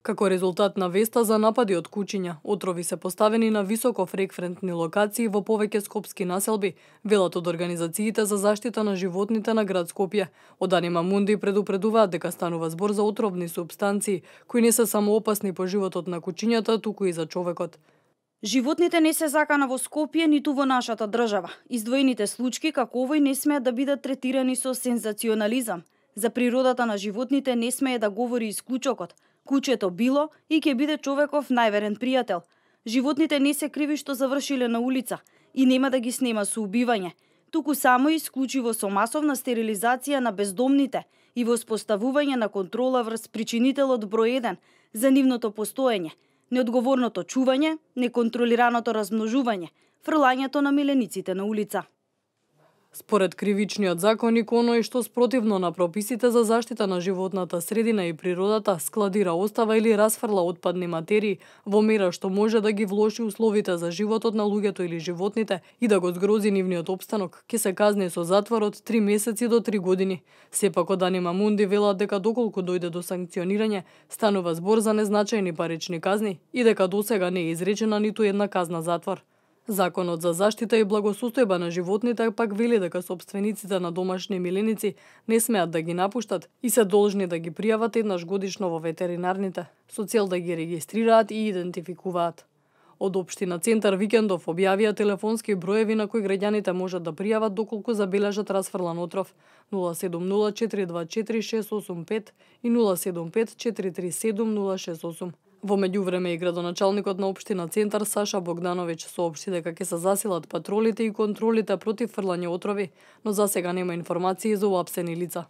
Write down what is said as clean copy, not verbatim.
Како резултат на веста за напади од кучиња, отрови се поставени на високофреквентни локации во повеќе скопски населби, велат од организациите за заштита на животните на град Скопје. Од Анима Мунди предупредуваат дека станува збор за отровни супстанции, кои не се само опасни по животот на кучињата, туку и за човекот. Животните не се закана во Скопје, ниту во нашата држава. Издвоените случаи како овој не смеат да бидат третирани со сензационализам. За природата на животните не смее да говори исклучокот. Кучето било и ќе биде човеков најверен пријател. Животните не се криви што завршиле на улица и нема да ги снема со убивање, туку само исклучиво со масовна стерилизација на бездомните и во споставување на контрола врз причинителот број 1 за нивното постоење, неодговорното чување, неконтролираното размножување, фрлањето на милениците на улица. Според кривичниот законник, оној што спротивно на прописите за заштита на животната средина и природата складира, остава или расфрла отпадни материи во мера што може да ги влоши условите за животот на луѓето или животните и да го згрози нивниот опстанок, ќе се казни со затвор од 3 месеци до 3 години. Сепак од Анима Мунди велат дека доколку дојде до санкционирање, станува збор за незначајни парични казни и дека досега не е изречена ниту една казна затвор. Законот за заштита и благосостојба на животните пак вели дека сопствениците на домашни миленици не смеат да ги напуштат и се должни да ги пријават еднаш годишно во ветеринарните, со цел да ги регистрираат и идентификуваат. Од Општина Центар Викендов објавија телефонски броеви на кои граѓаните можат да пријават доколку забележат расфрлан отров: 070-424-685 и 075-437-068. Во меѓувреме и градоначалникот на Општина Центар Саша Богдановиќ соопшти дека ќе се засилат патролите и контролите против фрлање отрови, но засега нема информации за уапсени лица.